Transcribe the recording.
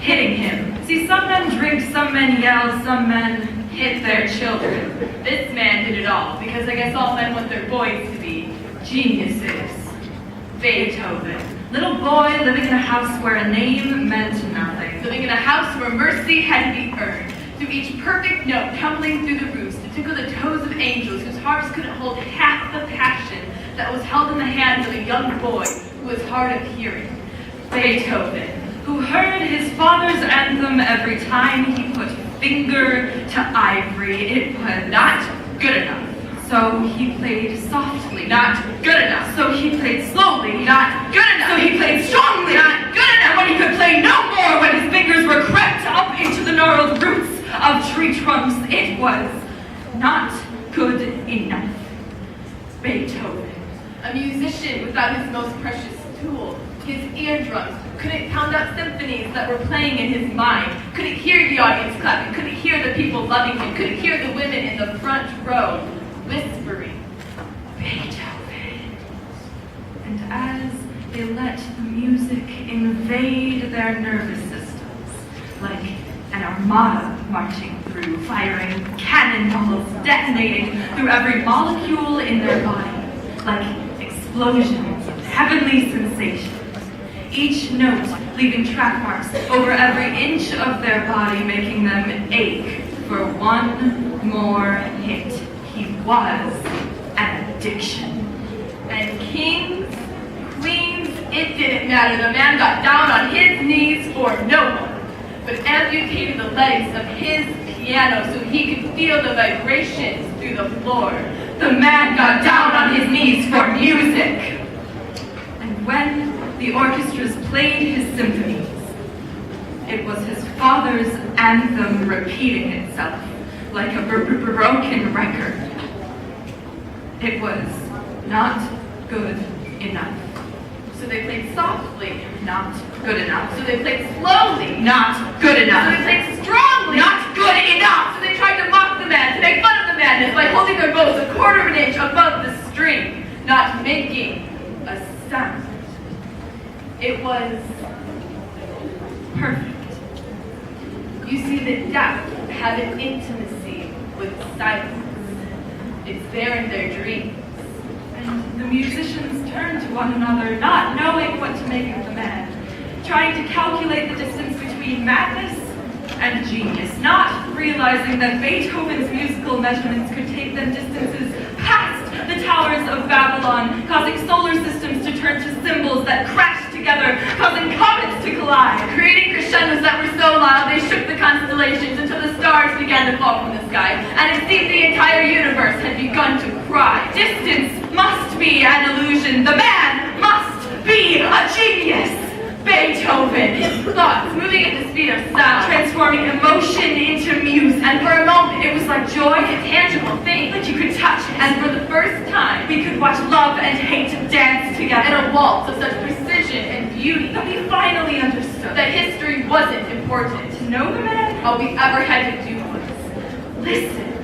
hitting him. See, some men drink, some men yell, some men hit their children. This man did it all, because I guess all men want their boys to be geniuses. Beethoven. Little boy living in a house where a name meant nothing. Living in a house where mercy had to be earned. Through each perfect note tumbling through the roofs to tickle the toes of angels whose harps couldn't hold half the passion that was held in the hands of a young boy who was hard of hearing. Beethoven, who heard his father's anthem every time he put finger to ivory. It was not good enough. So he played softly. Not good enough. So he played slowly. Not good enough. So he played strongly. Not good enough. And when he could play no more, when his fingers were crept up into the gnarled roots of tree trunks, it was not good enough. Beethoven, a musician without his most precious tool, his eardrums, couldn't pound out symphonies that were playing in his mind, couldn't hear the audience clapping, couldn't hear the people loving him, couldn't hear the women in the front row whispering, Beethoven. And as they let the music invade their nervous systems, like an armada marching through, firing cannonballs, detonating through every molecule in their body, like explosions of heavenly sensations, each note leaving track marks over every inch of their body, making them ache for one more hit. He was an addiction. And kings, queens, it didn't matter. The man got down on his knees for no one, but amputated the legs of his piano so he could feel the vibrations through the floor. The man got down on his knees for music. And when the orchestras played his symphonies, it was his father's anthem repeating itself like a broken record. It was not good enough. So they played softly, not good enough. So they played slowly, not good enough. So they played strongly, not good enough. So they tried to mock the man, to make fun of the madness by holding their bows a quarter of an inch above the string, not making a sound. It was perfect. You see that death had an intimacy with silence. It's there in their dreams. And the musicians turned to one another, not knowing what to make of the man, trying to calculate the distance between madness and genius, not realizing that Beethoven's musical measurements could take them distances past the towers of Babylon, causing solar systems to turn to cymbals that crashed together, causing comets to collide, creating crescendos that were so loud they shook the constellations until the stars began to fall from the sky, and it seemed the entire universe had begun to cry. Distance must be an illusion. The man must be a genius. Beethoven, his thoughts moving at the speed of sound, transforming emotion into music. And for a moment, it was like joy, a tangible thing that you could touch. And for the first time, we could watch love and hate dance together in a waltz of such precision and beauty that we finally understood that history wasn't important. To know the man, all we ever had to do was listen.